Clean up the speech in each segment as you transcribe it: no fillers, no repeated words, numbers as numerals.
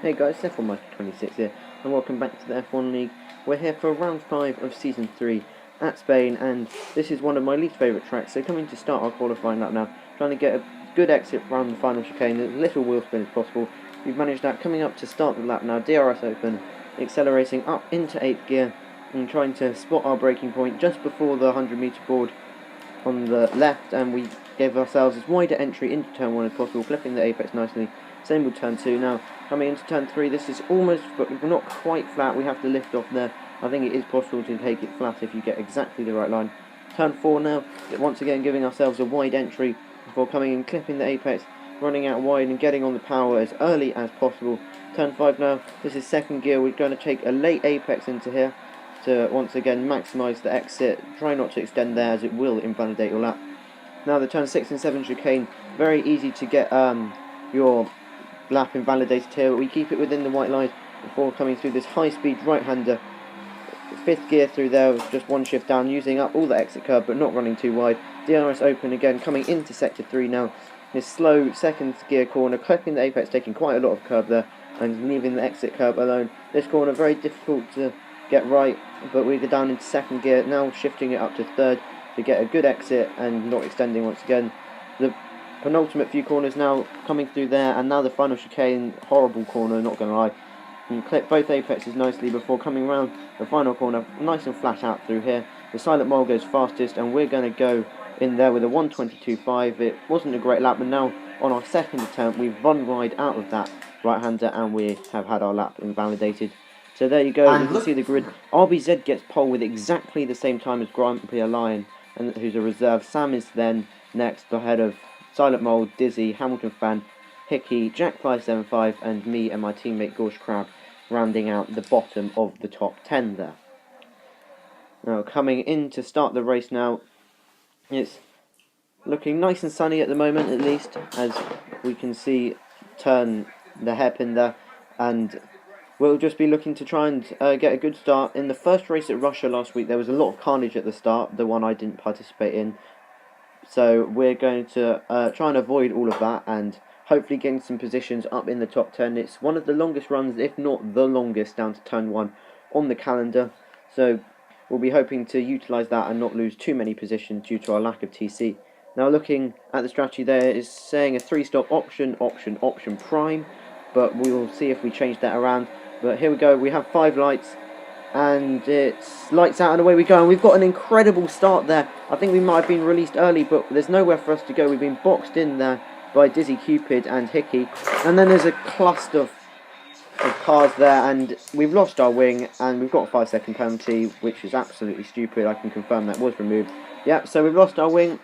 Hey guys, F1Master26 here, and welcome back to the F1 League. We're here for round 5 of Season 3 at Spain, and this is one of my least favourite tracks, so coming to start our qualifying lap now, trying to get a good exit around the final chicane, as little wheel spin as possible. We've managed that. Coming up to start the lap now, DRS open, accelerating up into 8th gear, and trying to spot our braking point just before the 100 metre board on the left, and we gave ourselves as wide an entry into turn 1 as possible, clipping the apex nicely. Same with turn 2. Now, coming into turn 3, this is almost, but not quite flat. We have to lift off there. I think it is possible to take it flat if you get exactly the right line. Turn 4 now, once again giving ourselves a wide entry before coming and clipping the apex, running out wide and getting on the power as early as possible. Turn 5 now, this is 2nd gear. We're going to take a late apex into here to once again maximise the exit. Try not to extend there, as it will invalidate your lap. Now the turn 6 and 7 chicane, very easy to get your lap invalidated here, but we keep it within the white line before coming through this high-speed right-hander. 5th gear through there with just one shift down, using up all the exit curb but not running too wide. DRS open again, coming into sector 3 now. This slow 2nd gear corner, clipping the apex, taking quite a lot of curb there and leaving the exit curb alone. This corner very difficult to get right, but we go down into 2nd gear, now shifting it up to 3rd to get a good exit and not extending once again. The penultimate few corners now coming through there, and now the final chicane, horrible corner, not going to lie. You clip both apexes nicely before coming round the final corner, nice and flat out through here. The silent mole goes fastest, and we're going to go in there with a 1:22.5. It wasn't a great lap, but now on our 2nd attempt, we've run wide out of that right-hander, and we have had our lap invalidated. So there you go, you can see the grid. RBZ gets pole with exactly the same time as Grand Prix Lion, and who's a reserve. Sam is then next, ahead of Silent Mole, Dizzy, Hamilton Fan, Hickey, Jack575, and me and my teammate Gorsh Crab, rounding out the bottom of the top 10 there. Now coming in to start the race now, it's looking nice and sunny at the moment, at least, as we can see turn the hairpin there, and we'll just be looking to try and get a good start. In the first race at Russia last week, there was a lot of carnage at the start, the one I didn't participate in. So we're going to try and avoid all of that and hopefully getting some positions up in the top 10. It's one of the longest runs, if not the longest, down to turn 1 on the calendar. So we'll be hoping to utilise that and not lose too many positions due to our lack of TC. Now looking at the strategy there, is saying a 3-stop option prime, but we will see if we change that around. But here we go, we have 5 lights, and it's lights out and away we go, and we've got an incredible start there. I think we might have been released early, but there's nowhere for us to go. We've been boxed in there by Dizzy Cupid and Hickey, and then there's a cluster of cars there, and we've lost our wing, and we've got a 5-second penalty, which is absolutely stupid. I can confirm that was removed. Yep, so we've lost our wing,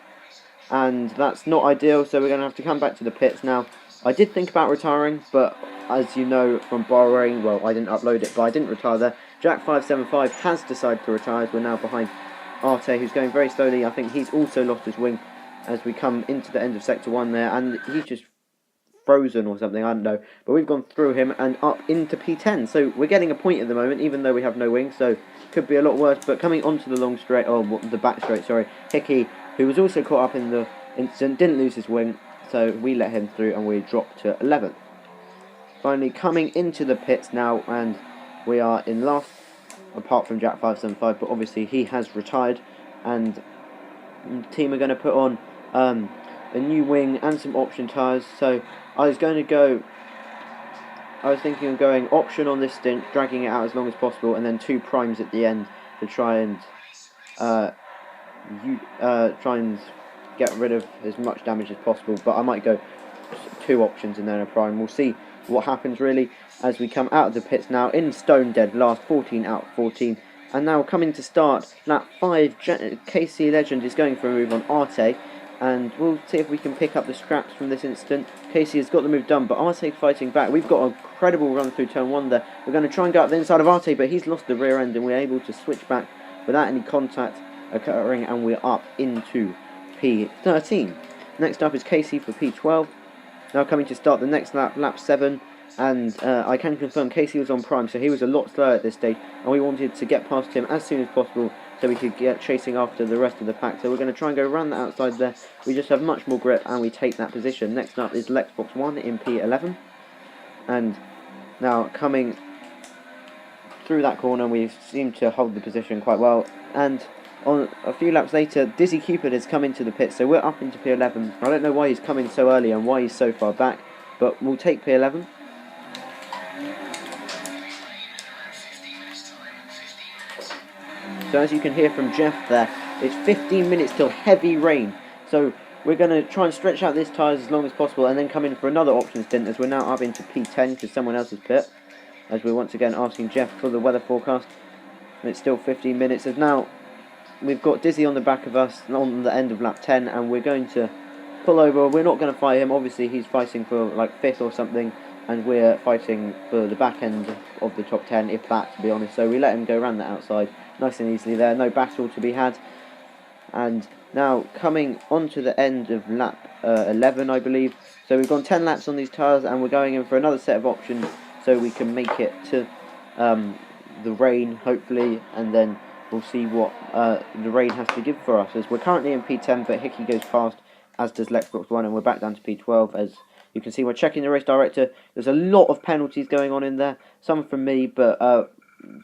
and that's not ideal, so we're going to have to come back to the pits now. I did think about retiring, but as you know from borrowing, well, I didn't upload it, but I didn't retire there. Jack575 has decided to retire, as we're now behind Arte, who's going very slowly. I think he's also lost his wing as we come into the end of Sector 1 there, and he's just frozen or something, I don't know. But we've gone through him and up into P10, so we're getting a point at the moment, even though we have no wing, so could be a lot worse. But coming onto the long straight, the back straight, sorry, Hickey, who was also caught up in the incident, didn't lose his wing, so we let him through and we dropped to 11th. Finally coming into the pits now, and we are in last, apart from Jack575, but obviously he has retired, and the team are going to put on a new wing and some option tyres. So I was thinking of going option on this stint, dragging it out as long as possible, and then 2 primes at the end to try and get rid of as much damage as possible. But I might go 2 options and then a prime. We'll see what happens really as we come out of the pits now in stone dead last, 14 out of 14. And now coming to start lap 5, KC Legend is going for a move on Arte, and we'll see if we can pick up the scraps from this incident. Casey has got the move done, but Arte fighting back. We've got a incredible run through turn 1 there. We're going to try and go up the inside of Arte, but he's lost the rear end, and we're able to switch back without any contact occurring, and we're up into P13. Next up is Casey for P12. Now coming to start the next lap, lap 7. And I can confirm Casey was on prime, so he was a lot slower at this stage, and we wanted to get past him as soon as possible so we could get chasing after the rest of the pack. So we're going to try and go around the outside there. We just have much more grip and we take that position. Next up is Lexbox 1 in P11, and Now, coming through that corner, we seem to hold the position quite well. And on a few laps later, Dizzy Cupid has come into the pit, so we're up into P11. I don't know why he's coming so early and why he's so far back, but we'll take P11. So as you can hear from Jeff there, it's 15 minutes till heavy rain. So we're going to try and stretch out this tyres as long as possible and then come in for another option stint, as we're now up into P10 because someone else has pit. As we're once again asking Jeff for the weather forecast. And it's still 15 minutes. As now we've got Dizzy on the back of us on the end of lap 10, and we're going to pull over. We're not going to fight him. Obviously he's fighting for like 5th or something, and we're fighting for the back end of the top 10, if that, to be honest. So we let him go around the outside nice and easily there. No battle to be had. And now coming onto the end of lap 11, I believe. So we've gone 10 laps on these tyres, and we're going in for another set of options so we can make it to the rain, hopefully, and then we'll see what the rain has to give for us. As we're currently in P10, but Hickey goes past, as does Lexbox 1, and we're back down to P12. As you can see, we're checking the race director. There's a lot of penalties going on in there, some from me, but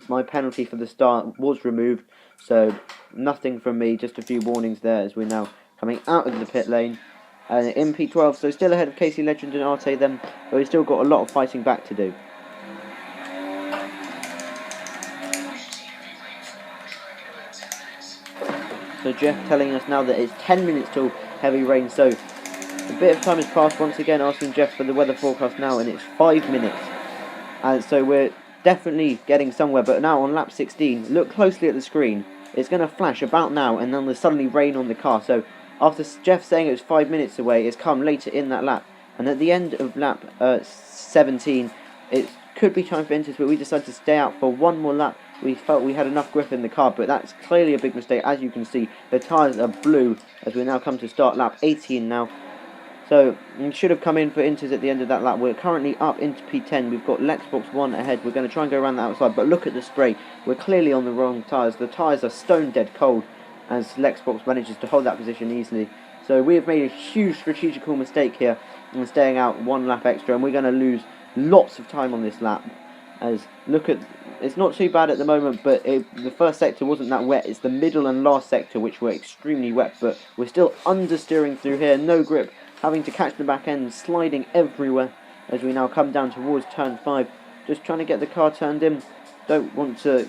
my penalty for the start was removed, so nothing from me, just a few warnings there as we're now coming out of the pit lane. And in P12, so still ahead of Casey Legend and Arte then, but we've still got a lot of fighting back to do. So Jeff telling us now that it's 10 minutes till heavy rain, so a bit of time has passed. Once again asking Jeff for the weather forecast now, and it's 5 minutes. And so we're definitely getting somewhere, but now on lap 16, look closely at the screen. It's going to flash about now, and then there's suddenly rain on the car. So after Jeff saying it was 5 minutes away, it's come later in that lap. And at the end of lap 17, it could be time for Inters, but we decided to stay out for one more lap. We felt we had enough grip in the car, but that's clearly a big mistake. As you can see, the tyres are blue as we now come to start lap 18 now. So we should have come in for Inters at the end of that lap. We're currently up into P10. We've got Lexbox 1 ahead. We're going to try and go around the outside, but look at the spray. We're clearly on the wrong tyres. The tyres are stone dead cold as Lexbox manages to hold that position easily. So we have made a huge strategical mistake here in staying out one lap extra, and we're going to lose lots of time on this lap. As look at, it's not too bad at the moment, but the first sector wasn't that wet. It's the middle and last sector which were extremely wet, but we're still understeering through here, no grip, having to catch the back end, sliding everywhere as we now come down towards turn 5. Just trying to get the car turned in. Don't want to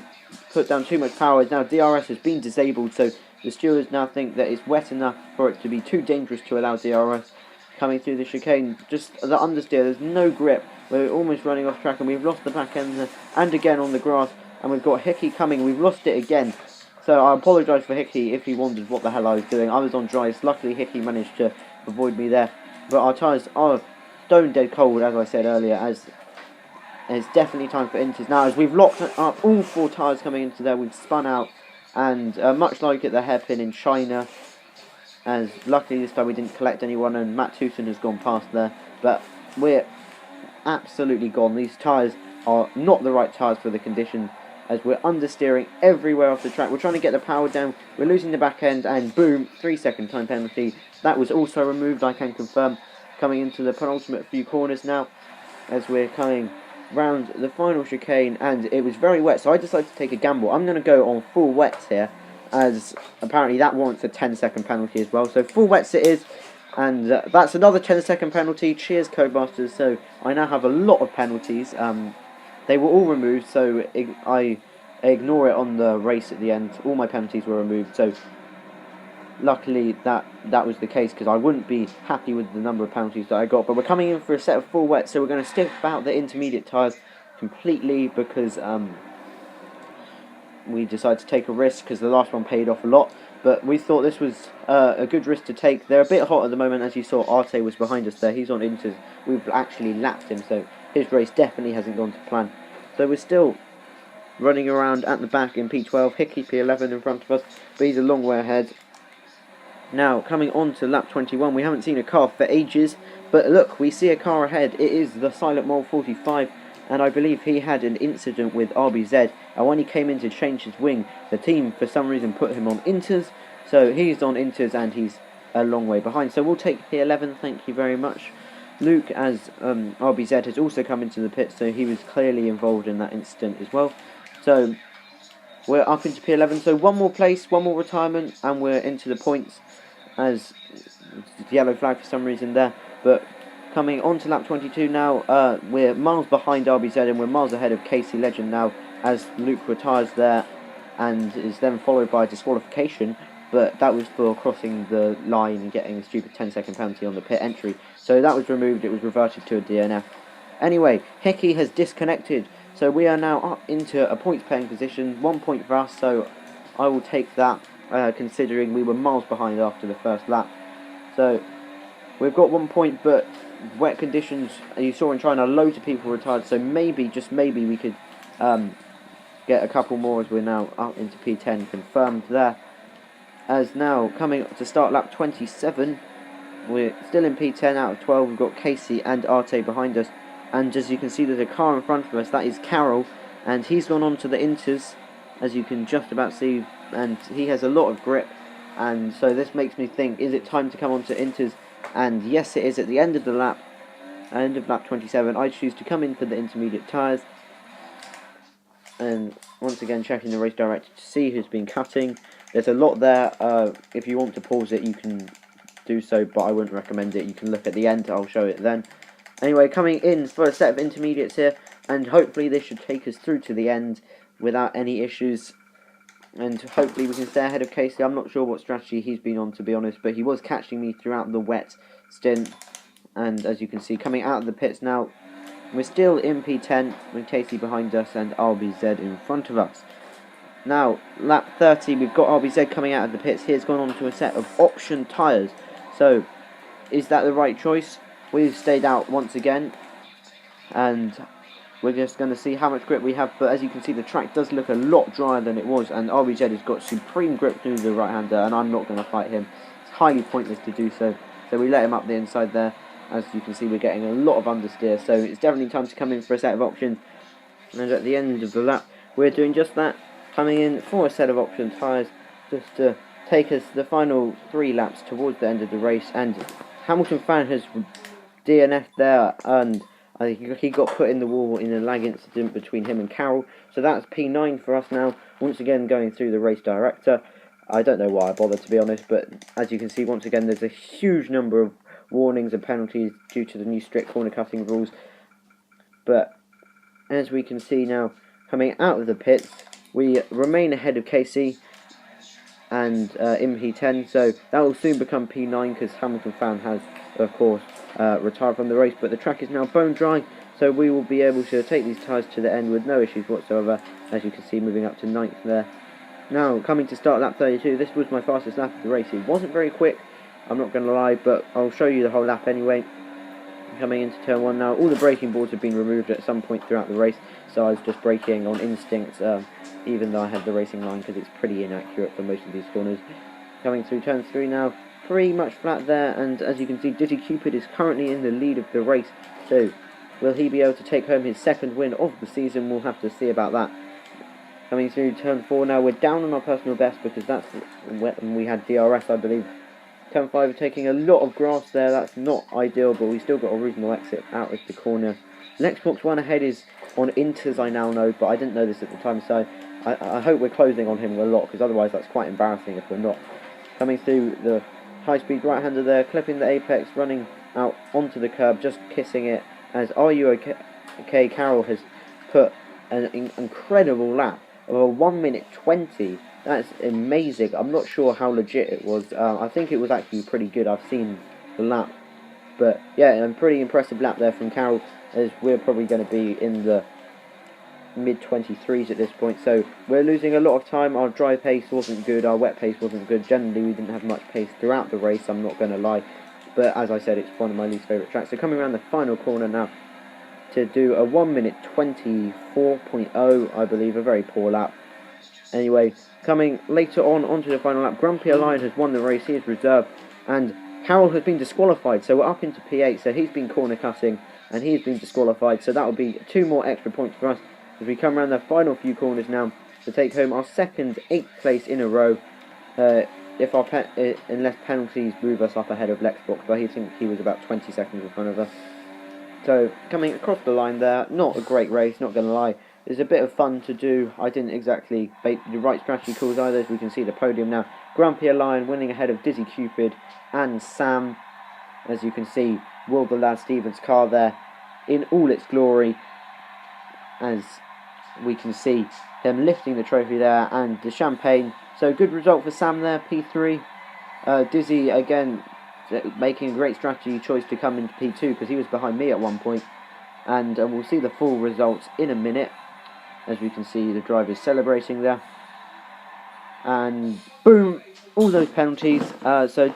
put down too much power. Now DRS has been disabled, so the stewards now think that it's wet enough for it to be too dangerous to allow DRS. Coming through the chicane, just the understeer, there's no grip. We're almost running off track, and we've lost the back end and again on the grass, and we've got Hickey coming. We've lost it again. So I apologise for Hickey if he wondered what the hell I was doing. I was on dries. Luckily Hickey managed to avoid me there. But our tyres are stone dead cold, as I said earlier, as it's definitely time for Inters. Now, as we've locked up all 4 tyres coming into there, we've spun out, and much like at the hairpin in China, as luckily this time we didn't collect anyone, and Matt Tewson has gone past there, but we're absolutely gone. These tyres are not the right tyres for the conditions, as we're understeering everywhere off the track. We're trying to get the power down, we're losing the back end, and boom, 3-second time penalty. That was also removed, I can confirm. Coming into the penultimate few corners now, as we're coming round the final chicane, and it was very wet, so I decided to take a gamble. I'm going to go on full wets here, as apparently that warrants a 10-second penalty as well. So full wets it is, and that's another 10-second penalty. Cheers, Codemasters. So I now have a lot of penalties. They were all removed, so I ignore it on the race at the end. All my penalties were removed, so luckily that was the case, because I wouldn't be happy with the number of penalties that I got. But we're coming in for a set of full wets, so we're going to stick out the intermediate tyres completely, because we decided to take a risk, because the last one paid off a lot. But we thought this was a good risk to take. They're a bit hot at the moment, as you saw. Arte was behind us there. He's on Inters. We've actually lapped him, so his race definitely hasn't gone to plan. So we're still running around at the back in P12. Hickey P11 in front of us, but he's a long way ahead. Now, coming on to lap 21, we haven't seen a car for ages, but look, we see a car ahead. It is the Silent Mole 45, and I believe he had an incident with RBZ, and when he came in to change his wing, the team for some reason put him on Inters, so he's on Inters and he's a long way behind. So we'll take P11, thank you very much. Luke, as RBZ, has also come into the pit, so he was clearly involved in that incident as well. So we're up into P11, so one more place, one more retirement, and we're into the points, as the yellow flag for some reason there. But coming on to lap 22 now, we're miles behind RBZ, and we're miles ahead of Casey Legend now, as Luke retires there, and is then followed by disqualification. But that was for crossing the line and getting a stupid 10-second penalty on the pit entry. So that was removed, it was reverted to a DNF. Anyway, Hickey has disconnected, so we are now up into a points paying position, 1 point for us, so I will take that, considering we were miles behind after the first lap. So we've got 1 point, but wet conditions, you saw in China, loads of people retired, so maybe, just maybe, we could get a couple more as we're now up into P10 confirmed there. As now coming to start lap 27, we're still in P10 out of 12. We've got Casey and Arte behind us, and as you can see, there's a car in front of us. That is Carroll, and he's gone on to the Inters, as you can just about see, and he has a lot of grip. And so this makes me think, is it time to come on to Inters? And yes, it is. At the end of the lap, end of lap 27, I choose to come in for the intermediate tyres. And once again, checking the race director to see who's been cutting. There's a lot there. If you want to pause it, you can do so, but I wouldn't recommend it. You can look at the end, I'll show it then. Anyway, coming in for a set of intermediates here, and hopefully this should take us through to the end without any issues. And hopefully we can stay ahead of Casey. I'm not sure what strategy he's been on, to be honest, but he was catching me throughout the wet stint. And as you can see, coming out of the pits now, we're still in P10 with Casey behind us and RBZ in front of us. Now, lap 30, we've got RBZ coming out of the pits. He's gone on to a set of option tyres. So, is that the right choice? We've stayed out once again, and we're just going to see how much grip we have. But as you can see, the track does look a lot drier than it was, and RBZ has got supreme grip through the right-hander, and I'm not going to fight him. It's highly pointless to do so. So we let him up the inside there. As you can see, we're getting a lot of understeer, so it's definitely time to come in for a set of options. And at the end of the lap, we're doing just that, coming in for a set of option tyres, just to take us the final 3 laps towards the end of the race. And Hamilton Fan has DNF'd there, and I think he got put in the wall in a lag incident between him and Carroll. So that's P9 for us now, once again going through the race director. I don't know why I bothered, to be honest, but as you can see, once again, there's a huge number of warnings and penalties due to the new strict corner cutting rules. But as we can see now, coming out of the pits, we remain ahead of Casey and in P10, so that will soon become P9 because Hamilton Fan has, of course, retired from the race. But the track is now bone dry, so we will be able to take these tyres to the end with no issues whatsoever. As you can see, moving up to 9th there. Now, coming to start lap 32, this was my fastest lap of the race. It wasn't very quick, I'm not going to lie, but I'll show you the whole lap anyway. Coming into turn 1 now, all the braking boards have been removed at some point throughout the race, so I was just braking on instinct, even though I had the racing line, because it's pretty inaccurate for most of these corners. Coming through turn 3 now, pretty much flat there, and as you can see, Dizzy Cupid is currently in the lead of the race, so will he be able to take home his 2nd win of the season? We'll have to see about that. Coming through turn 4 now, we're down on our personal best because that's when we had DRS, I believe. Turn 5 taking a lot of grass there, that's not ideal, but we still got a reasonable exit out of the corner. Next box 1 ahead is on Inters, I now know, but I didn't know this at the time, so I hope we're closing on him a lot, because otherwise that's quite embarrassing if we're not. Coming through the high-speed right-hander there, clipping the apex, running out onto the curb, just kissing it, as Are You OK Carroll has put an incredible lap of a 1 minute 20. That's amazing. I'm not sure how legit it was. I think it was actually pretty good. I've seen the lap. But yeah, a pretty impressive lap there from Carroll, as we're probably going to be in the mid-23s at this point. So we're losing a lot of time. Our dry pace wasn't good. Our wet pace wasn't good. Generally, we didn't have much pace throughout the race, I'm not going to lie. But as I said, it's one of my least favourite tracks. So coming around the final corner now to do a 1 minute 24.0, I believe. A very poor lap. Anyway, coming later on onto the final lap, Grumpy Alliance has won the race. He is reserved, and Carroll has been disqualified, so we're up into P8. So he's been corner cutting, and he's been disqualified. So that will be 2 more extra points for us as we come around the final few corners now to take home our second 8th place in a row. if unless penalties move us up ahead of Lexbox, but I think he was about 20 seconds in front of us. So coming across the line there, not a great race, not going to lie. There's a bit of fun to do. I didn't exactly make the right strategy calls either, as we can see the podium now. Grumpy Lion winning ahead of Dizzy Cupid and Sam. As you can see, Will the Lad Stevens' car there in all its glory. As we can see him lifting the trophy there and the champagne. So good result for Sam there, P3. Dizzy again making a great strategy choice to come into P2 because he was behind me at one point. And we'll see the full results in a minute. As we can see the drivers celebrating there. And boom, all those penalties. So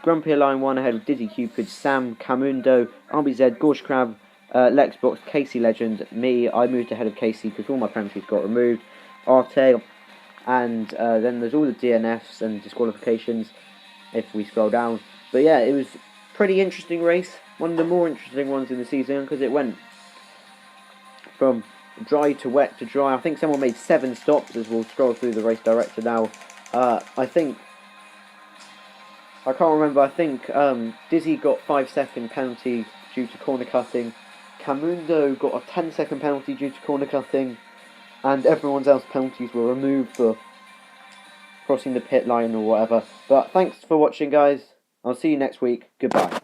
Grumpy Lion 1 ahead of Dizzy Cupid, Sam, Camundo, RBZ, Gorsh Crab, Lexbox, Casey Legend, me. I moved ahead of Casey because all my penalties got removed. Arte, and then there's all the DNFs and disqualifications if we scroll down. But yeah, it was a pretty interesting race. One of the more interesting ones in the season because it went from dry to wet to dry. I think someone made 7 stops, as we'll scroll through the race director now. I think Dizzy got 5-second penalty due to corner cutting. Camundo got a 10-second penalty due to corner cutting, and everyone's else penalties were removed for crossing the pit line or whatever. But thanks for watching, guys. I'll see you next week. Goodbye.